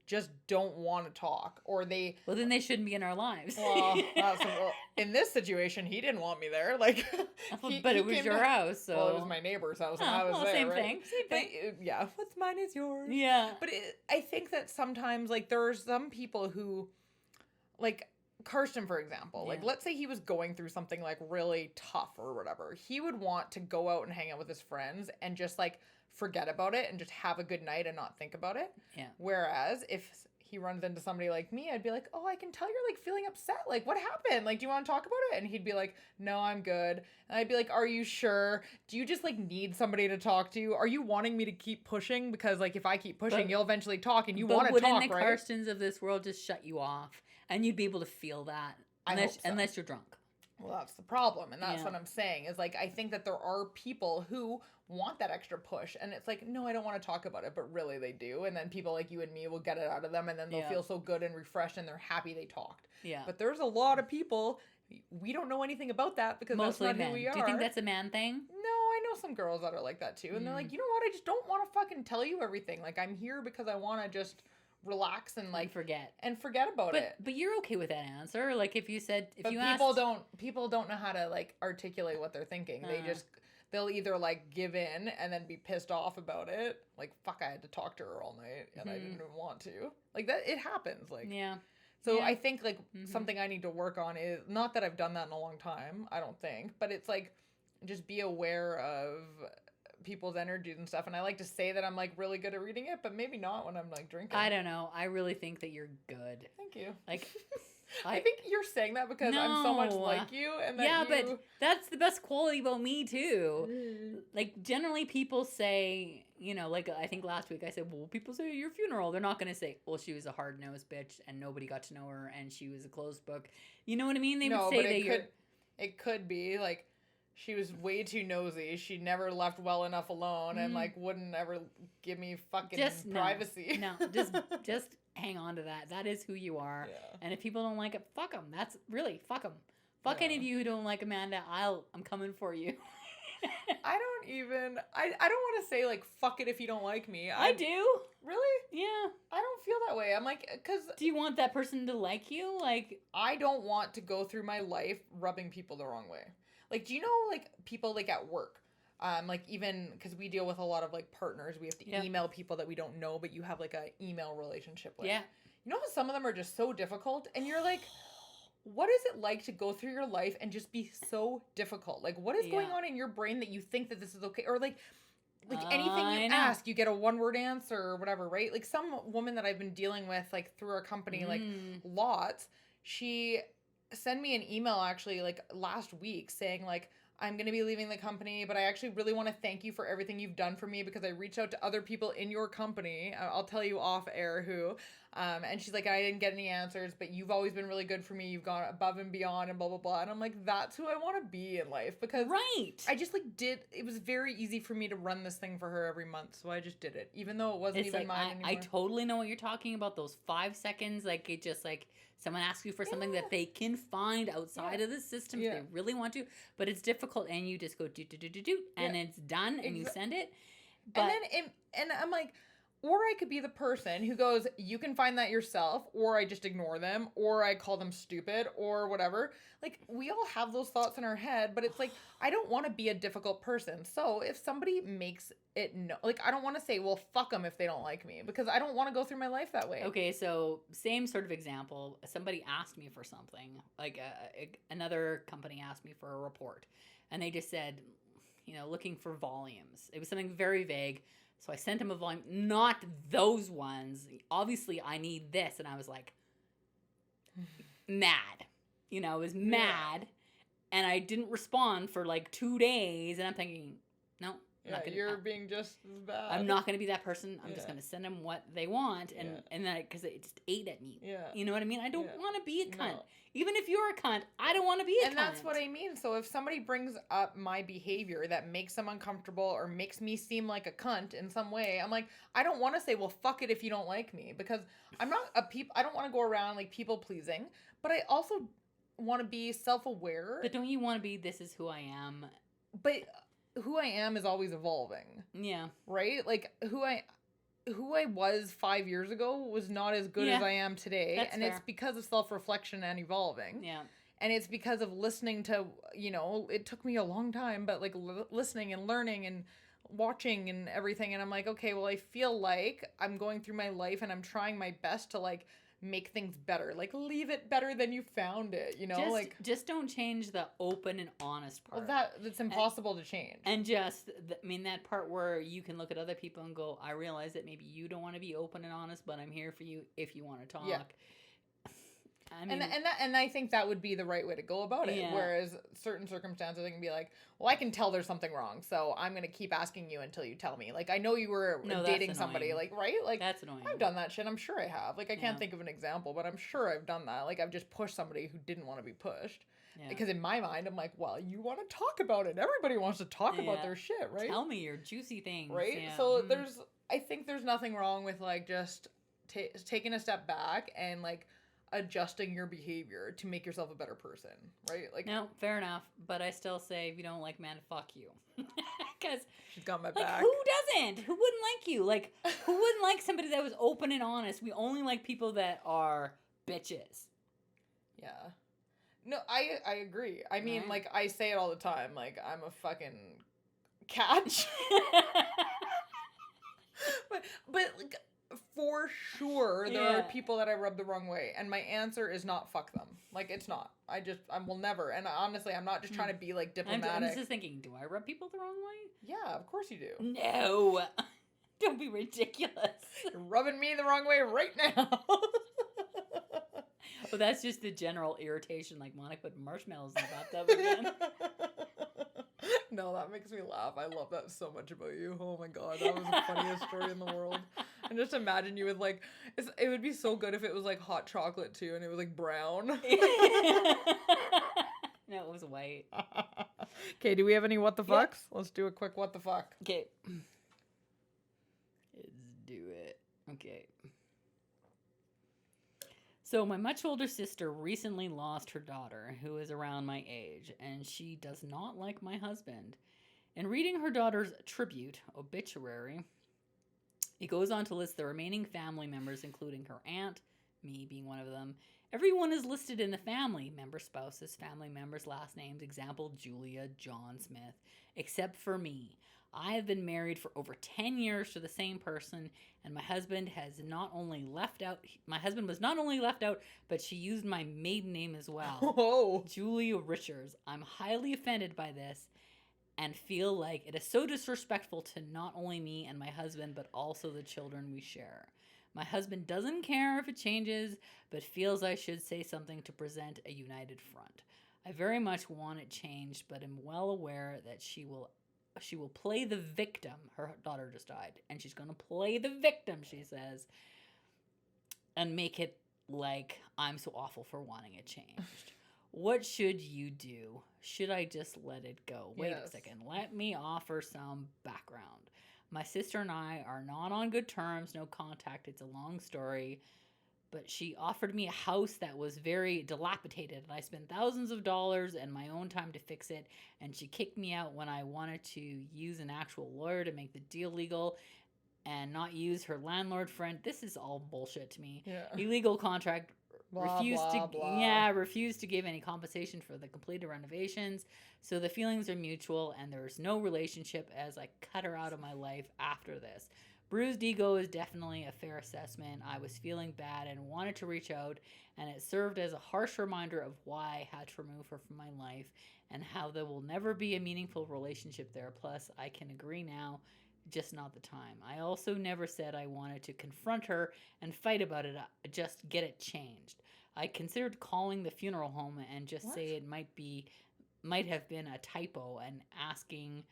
just don't want to talk, or they... Well, then they shouldn't be in our lives. Well, in this situation, he didn't want me there. Like, but it was your house, so... Well, it was my neighbor's house, and I was there, same right? Same thing. Yeah, what's mine is yours. Yeah. But I think that sometimes, like, there are some people who, like... Karsten, for example, like, let's say he was going through something, like, really tough or whatever. He would want to go out and hang out with his friends and just, like, forget about it and just have a good night and not think about it. Yeah. Whereas if he runs into somebody like me, I'd be like, oh, I can tell you're, like, feeling upset. Like, what happened? Like, do you want to talk about it? And he'd be like, no, I'm good. And I'd be like, are you sure? Do you just, like, need somebody to talk to? Are you wanting me to keep pushing? Because, like, if I keep pushing, you'll eventually talk and you want to talk, right? But wouldn't the Karstens of this world just shut you off? And you'd be able to feel that unless you're drunk. Well, that's the problem. And that's what I'm saying is, like, I think that there are people who want that extra push. And it's like, no, I don't want to talk about it. But really they do. And then people like you and me will get it out of them. And then they'll feel so good and refreshed and they're happy they talked. Yeah. But there's a lot of people, we don't know anything about that because mostly that's not men. who we are. Do you think that's a man thing? No, I know some girls that are like that too. And they're like, you know what? I just don't want to fucking tell you everything. Like, I'm here because I want to just... relax and, like, forget about it. But you're okay with that answer. Like, if you said, people don't know how to, like, articulate what they're thinking. They'll either, like, give in and then be pissed off about it. Like, fuck, I had to talk to her all night and I didn't want to. Like, that, it happens. Like, So I think, like, something I need to work on is, not that I've done that in a long time, I don't think, but it's, like, just be aware of people's energies and stuff. And I like to say that I'm, like, really good at reading it, but maybe not when I'm, like, drinking. I don't know. I really think that you're good. Thank you. Like, I think you're saying that because I'm so much like you, and that but that's the best quality about me too. Like, generally people say, you know, like, I think last week I said, well, people say at your funeral, they're not going to say, well, she was a hard-nosed bitch and nobody got to know her and she was a closed book. You know what I mean? They would say that it could be like, she was way too nosy. She never left well enough alone and, like, wouldn't ever give me fucking privacy. No, just hang on to that. That is who you are. Yeah. And if people don't like it, fuck them. That's really, fuck them. Fuck any of you who don't like Amanda. I'm coming for you. I don't want to say, like, fuck it if you don't like me. I do. Really? Yeah. I don't feel that way. I'm like, because... Do you want that person to like you? Like... I don't want to go through my life rubbing people the wrong way. Like, do you know, like, people, like, at work, like, even, because we deal with a lot of, like, partners, we have to email people that we don't know, but you have, like, a email relationship with. Yeah. You know how some of them are just so difficult? And you're like, what is it like to go through your life and just be so difficult? Like, what is going on in your brain that you think that this is okay? Or, like anything you ask, you get a one-word answer or whatever, right? Like, some woman that I've been dealing with, like, through our company, like, lots, she... send me an email actually like last week saying like, I'm going to be leaving the company, but I actually really want to thank you for everything you've done for me because I reached out to other people in your company. I'll tell you off air who, And she's like, I didn't get any answers, but you've always been really good for me. You've gone above and beyond and blah, blah, blah. And I'm like, that's who I want to be in life. Because I just like it was very easy for me to run this thing for her every month. So I just did it, even though it wasn't even like, mine anymore. I totally know what you're talking about. Those 5 seconds, like it just like someone asks you for something that they can find outside of the system if they really want to, but it's difficult and you just go do, and it's done and you send it. But, and I'm like, or I could be the person who goes, you can find that yourself, or I just ignore them, or I call them stupid, or whatever. Like, we all have those thoughts in our head, but it's like, I don't want to be a difficult person. So if somebody makes it like, I don't want to say, well, fuck them if they don't like me, because I don't want to go through my life that way. Okay, so same sort of example. Somebody asked me for something. Like, another company asked me for a report, and they just said, looking for volumes. It was something very vague. So I sent him a volume, not those ones. Obviously, I need this. And I was like, mad. I was mad. And I didn't respond for like 2 days. And I'm thinking, no. You're being just as bad. I'm not going to be that person. I'm just going to send them what they want. And then, because it just ate at me. Yeah. You know what I mean? I don't want to be a cunt. No. Even if you're a cunt, I don't want to be a cunt. And that's what I mean. So if somebody brings up my behavior that makes them uncomfortable or makes me seem like a cunt in some way, I'm like, I don't want to say, well, fuck it if you don't like me. Because I'm not I don't want to go around like people pleasing. But I also want to be self-aware. But don't you want to be, this is who I am? But who I am is always evolving. Yeah. Right? Like who I was 5 years ago was not as good as I am today. That's and fair. It's because of self-reflection and evolving. Yeah. And it's because of listening to, it took me a long time, but like listening and learning and watching and everything. And I'm like, okay, well, I feel like I'm going through my life and I'm trying my best to like make things better, like leave it better than you found it, just don't change the open and honest part. Well, that's impossible to change. And just that part where you can look at other people and go, I realize that maybe you don't want to be open and honest, but I'm here for you if you want to talk. Yeah. I mean, and I think that would be the right way to go about it. Yeah. Whereas certain circumstances, I can be like, well, I can tell there's something wrong, so I'm gonna keep asking you until you tell me. Like, I know you were dating somebody, like, right? Like, that's annoying. I've done that shit. I'm sure I have. Like, I can't think of an example, but I'm sure I've done that. Like, I've just pushed somebody who didn't want to be pushed. Yeah. Because in my mind, I'm like, well, you want to talk about it. Everybody wants to talk about their shit, right? Tell me your juicy things, right? Yeah. So I think there's nothing wrong with like just taking a step back and like adjusting your behavior to make yourself a better person, right? Like, no, fair enough. But I still say, if you don't like men, fuck you. Because she's got my back. Who doesn't? Who wouldn't like you? Like, who wouldn't like somebody that was open and honest? We only like people that are bitches. Yeah. No, I agree. I mean, like, I say it all the time. Like, I'm a fucking catch. but like, for sure, there are people that I rub the wrong way, and my answer is not fuck them. Like, it's not. I will never. And honestly, I'm not just trying to be like diplomatic. I'm just thinking, do I rub people the wrong way? Yeah, of course you do. No, don't be ridiculous. You're rubbing me the wrong way right now. Well, that's just the general irritation, like Monica put marshmallows in the bathtub again. No, that makes me laugh. I love that so much about you. Oh my god, that was the funniest story in the world. And just imagine you with like, it would be so good if it was like hot chocolate too, and it was like brown. No, it was white. Okay, do we have any what the fucks? Let's do a quick what the fuck. Okay. Let's do it. Okay. So my much older sister recently lost her daughter, who is around my age, and she does not like my husband. In reading her daughter's tribute, obituary, it goes on to list the remaining family members, including her aunt, me being one of them. Everyone is listed in the family, member spouses, family members, last names, example, Julia, John Smith, except for me. I have been married for over 10 years to the same person, and my husband was not only left out, but she used my maiden name as well. Oh. Julia Richards. I'm highly offended by this and feel like it is so disrespectful to not only me and my husband, but also the children we share. My husband doesn't care if it changes, but feels I should say something to present a united front. I very much want it changed, but am well aware that she will play the victim. Her daughter just died, and she's going to play the victim, she says. and make it like I'm so awful for wanting it changed. What should you do? Should I just let it go? Wait a second. Let me offer some background. My sister and I are not on good terms, no contact. It's a long story. But she offered me a house that was very dilapidated, and I spent thousands of dollars and my own time to fix it, and she kicked me out when I wanted to use an actual lawyer to make the deal legal and not use her landlord friend. This is all bullshit to me. Yeah. Illegal contract. Refused to give any compensation for the completed renovations. So the feelings are mutual, and there's no relationship as I cut her out of my life after this. Bruised ego is definitely a fair assessment. I was feeling bad and wanted to reach out, and it served as a harsh reminder of why I had to remove her from my life and how there will never be a meaningful relationship there. Plus, I can agree now, just not the time. I also never said I wanted to confront her and fight about it, just get it changed. I considered calling the funeral home and just say it might have been a typo and asking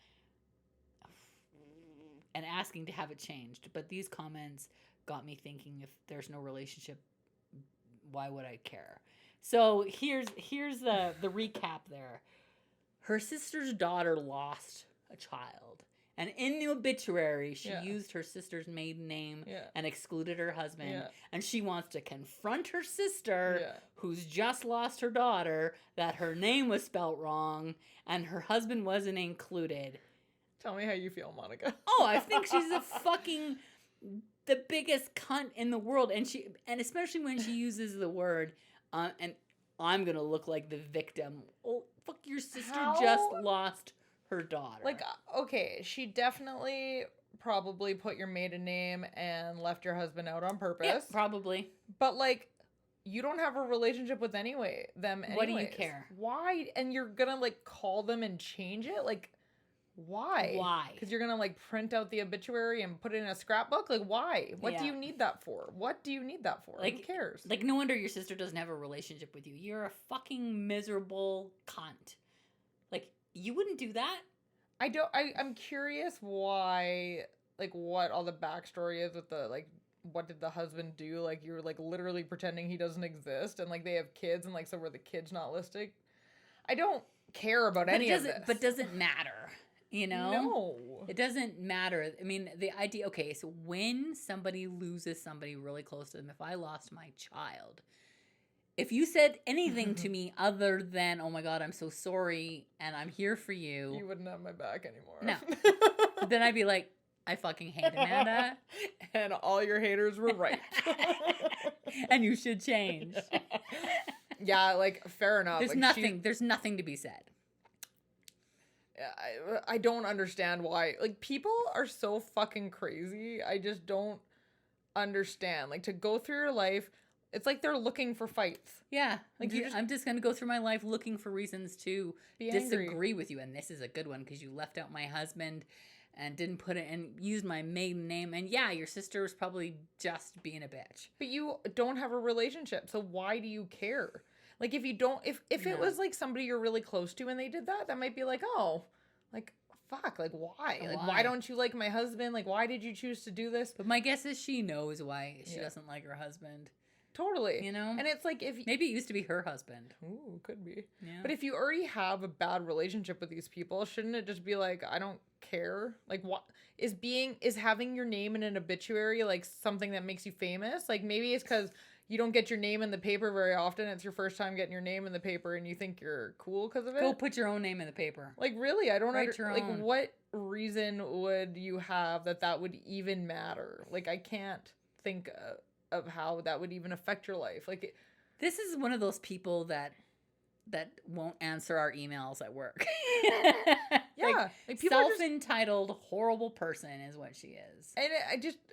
to have it changed. But these comments got me thinking, if there's no relationship, why would I care? So here's the recap there. Her sister's daughter lost a child. And in the obituary, she used her sister's maiden name and excluded her husband. Yeah. And she wants to confront her sister, who's just lost her daughter, that her name was spelt wrong and her husband wasn't included. Tell me how you feel, Monica. Oh, I think she's the biggest cunt in the world. And especially when she uses the word, and I'm going to look like the victim. Oh, fuck, your sister just lost her daughter. Like, okay, she definitely probably put your maiden name and left your husband out on purpose. Yeah, probably. But, like, you don't have a relationship with them anyways. What do you care? Why? And you're gonna, like, call them and change it? Like, why? Why? Because you're gonna, like, print out the obituary and put it in a scrapbook? Like, why? What do you need that for? Like, who cares? Like, no wonder your sister doesn't have a relationship with you. You're a fucking miserable cunt. Like, you wouldn't do that. I'm curious why, like, what all the backstory is with the, like, what did the husband do? Like, you're, like, literally pretending he doesn't exist, and, like, they have kids, and, like, so were the kids not listed? I don't care about any of this. But does it matter? You know? No. It doesn't matter. I mean, the idea, okay, so when somebody loses somebody really close to them, if I lost my child, if you said anything to me other than, oh my God, I'm so sorry and I'm here for you. You wouldn't have my back anymore. No. Then I'd be like, I fucking hate Amanda. And all your haters were right. And you should change. Yeah, like, fair enough. There's nothing to be said. I don't understand why. Like, people are so fucking crazy. I just don't understand. Like, to go through your life, it's like they're looking for fights. Yeah. Like, I'm just going to go through my life looking for reasons to disagree with you. And this is a good one because you left out my husband and didn't put it and used my maiden name. And yeah, your sister was probably just being a bitch. But you don't have a relationship. So why do you care? Like, if you don't, if it was like somebody you're really close to and they did that, that might be like, oh, like, fuck, like, why? Like, why don't you like my husband? Like, why did you choose to do this? But my guess is she knows why she doesn't like her husband. Totally. You know? And it's like, maybe it used to be her husband. Ooh, could be. Yeah. But if you already have a bad relationship with these people, shouldn't it just be like, I don't care? Like, what is having your name in an obituary like something that makes you famous? Like, maybe it's because you don't get your name in the paper very often. It's your first time getting your name in the paper and you think you're cool because of it. Go put your own name in the paper. Like, really? I don't understand. Like, what reason would you have that would even matter? Like, I can't think of how that would even affect your life. Like, this is one of those people that won't answer our emails at work. Yeah. Like self-entitled, horrible person is what she is. And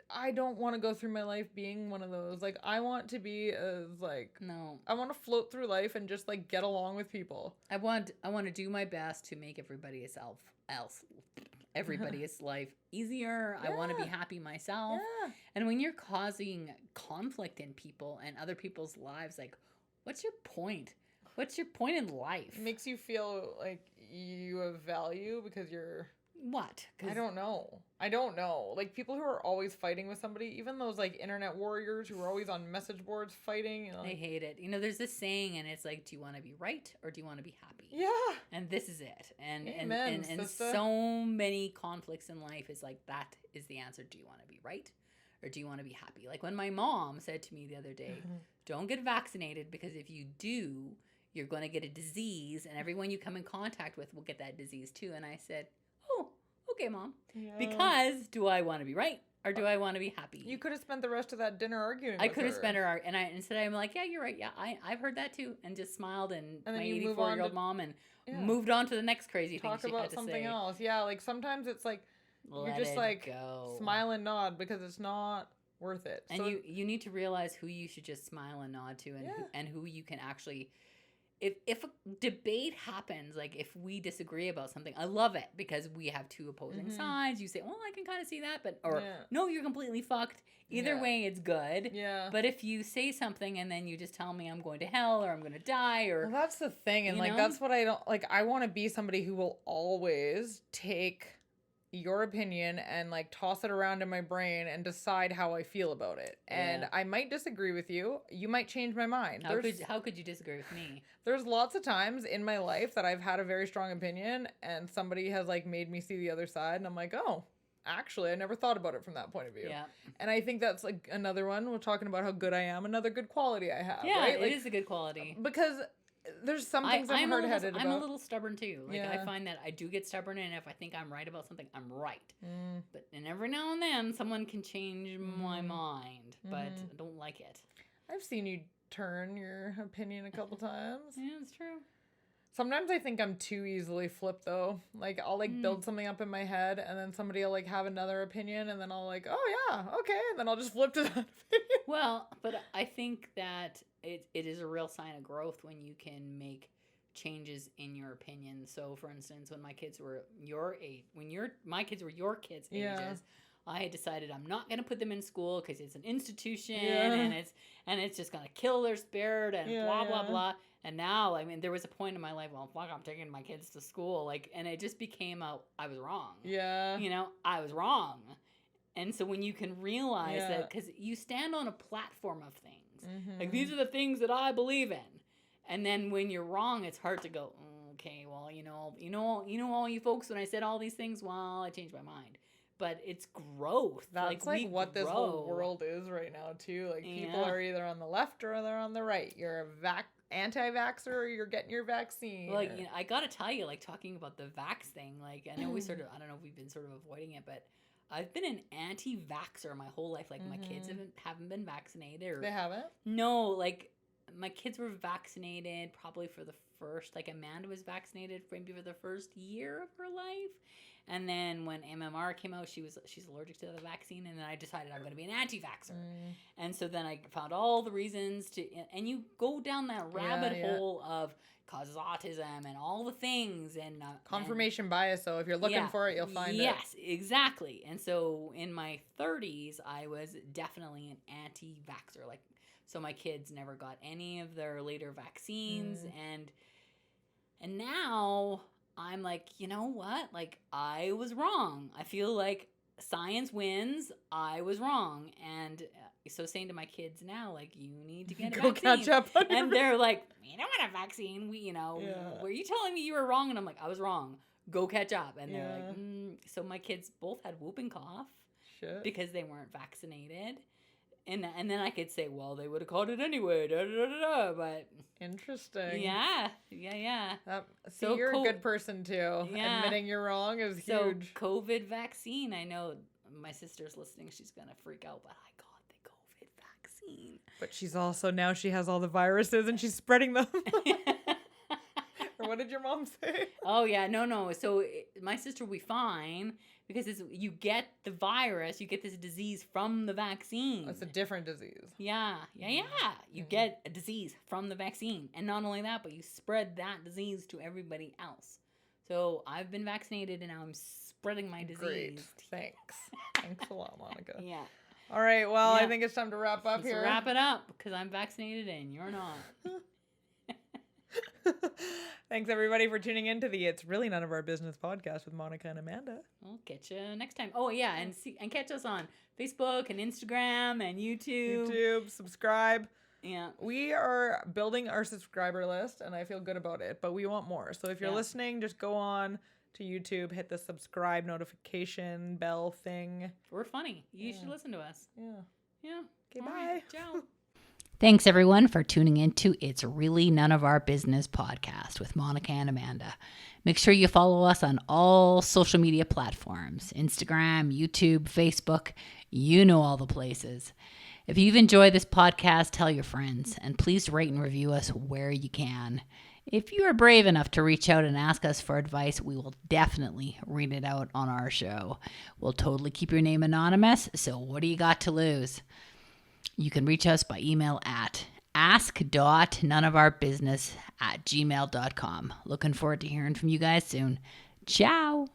I don't want to go through my life being one of those. Like, I want to be no. I want to float through life and just, like, get along with people. I want to do my best to make everybody's life easier. Yeah. I want to be happy myself. Yeah. And when you're causing conflict in people and other people's lives, like, what's your point? What's your point in life? It makes you feel like you have value because you're What? I don't know. Like, people who are always fighting with somebody, even those, like, internet warriors who are always on message boards fighting. You know, I hate it. You know, there's this saying, and it's like, do you want to be right or do you want to be happy? Yeah. And this is it. And Amen, and sister. so many conflicts in life is like, that is the answer. Do you want to be right or do you want to be happy? Like when my mom said to me the other day, don't get vaccinated because if you do, you're going to get a disease and everyone you come in contact with will get that disease too. And I said, oh, okay, Mom. Yeah. Because do I want to be right or do I want to be happy? You could have spent the rest of that dinner arguing I with could have her. spent her, and instead I'm like, yeah, you're right. Yeah, I've heard that too, and just smiled and then my you move on 84-year-old to- mom and Yeah. moved on to the next crazy thing Talk she about had to something say. else. Yeah, like sometimes it's like you're Let just it like go. smile and nod because it's not worth it. And So you need to realize who you should just smile and nod to, and Yeah. and who you can actually. If a debate happens, like if we disagree about something, I love it because we have two opposing sides. You say, well, I can kind of see that, but, or Yeah. no, you're completely fucked. Either Yeah. way, it's good. Yeah. But if you say something and then you just tell me I'm going to hell or I'm going to die or. Well, that's the thing, and You like know? that's what I don't like. I want to be somebody who will always take your opinion and like toss it around in my brain and decide how I feel about it. And Yeah. I might disagree with you. You might change my mind. How could you disagree with me? There's lots of times in my life that I've had a very strong opinion and somebody has like made me see the other side and I'm like, oh, actually, I never thought about it from that point of view. Yeah. And I think that's like another one. We're talking about how good I am, another good quality I have. Yeah, right? it Like, is a good quality. because there's some things I'm hard-headed about. I'm a little stubborn too. Like Yeah. I find that I do get stubborn, and if I think I'm right about something, I'm right. Mm. But and every now and then, someone can change my mind, but I don't like it. I've seen you turn your opinion a couple times. Yeah, it's true. Sometimes I think I'm too easily flipped though. Like I'll like build something up in my head and then somebody will like have another opinion and then I'll like, oh yeah, okay. And then I'll just flip to that opinion. Well, but I think that it is a real sign of growth when you can make changes in your opinion. So, for instance, when my kids were your age, my kids were your kids' Yeah. ages, I had decided I'm not going to put them in school because it's an institution Yeah. and it's just going to kill their spirit and Yeah, blah blah yeah. blah. And now, I mean, there was a point in my life, well, fuck, I'm taking my kids to school, like, and it just became I was wrong. Yeah. You know, I was wrong. And so when you can realize Yeah. that, because you stand on a platform of things, Mhm. like these are the things that I believe in, and then when you're wrong, it's hard to go, okay, well, all you folks, when I said all these things, well, I changed my mind. But it's growth. That's we like what this whole grow. world is right now too. Like people Yeah. are either on the left or they're on the right. You're a anti-vaxxer or you're getting your vaccine. Like, I gotta tell you, like talking about the vax thing, like I know I don't know if we've been sort of avoiding it, but I've been an anti-vaxxer my whole life. Like my kids haven't been vaccinated, or They haven't? no, like my kids were vaccinated probably for the first, like Amanda was vaccinated maybe for the first year of her life. And then when MMR came out, she's allergic to the vaccine, and then I decided I'm going to be an anti-vaxxer. And so then I found all the reasons and you go down that rabbit hole of causes autism and all the things and Confirmation bias, so if you're looking for it, you'll find it. Yes, exactly. And so in my 30s, I was definitely an anti-vaxxer. Like, so my kids never got any of their later vaccines, and now I'm like, you know what? Like, I was wrong. I feel like science wins. I was wrong. And so saying to my kids now, like, you need to get a Go vaccine. catch up on your And they're like, you don't want a vaccine. Were you telling me you were wrong? And I'm like, I was wrong. Go catch up. And they're like, So my kids both had whooping cough Shit. because they weren't vaccinated. And then I could say, well, they would have caught it anyway, but Interesting. yeah. So you're a good person too. Yeah. Admitting you're wrong is So huge. COVID vaccine, I know my sister's listening, she's gonna freak out, but I got the COVID vaccine. But she's also, now she has all the viruses and she's spreading them. Or what did your mom say? Oh yeah, no. So my sister will be fine because you get the virus, you get this disease from the vaccine. It's a different disease. Yeah. You get a disease from the vaccine. And not only that, but you spread that disease to everybody else. So I've been vaccinated and now I'm spreading my disease. Great. Thanks a lot, Monica. Yeah. All right. Well, Yeah. I think it's time to wrap up Let's here. wrap it up because I'm vaccinated and you're not. Thanks everybody for tuning in to the It's Really None of Our Business podcast with Monica and Amanda. We'll catch you next time. Oh yeah, and catch us on Facebook and Instagram and YouTube. Subscribe. Yeah. We are building our subscriber list and I feel good about it, but we want more. So if you're listening, just go on to YouTube, hit the subscribe notification bell thing. We're funny. You should listen to us. Yeah. Okay, bye. Right. Ciao. Thanks everyone for tuning into It's Really None of Our Business podcast with Monica and Amanda. Make sure you follow us on all social media platforms, Instagram, YouTube, Facebook, you know all the places. If you've enjoyed this podcast, tell your friends, and please rate and review us where you can. If you are brave enough to reach out and ask us for advice, we will definitely read it out on our show. We'll totally keep your name anonymous, so what do you got to lose? You can reach us by email at ask.noneofourbusiness@gmail.com. Looking forward to hearing from you guys soon. Ciao.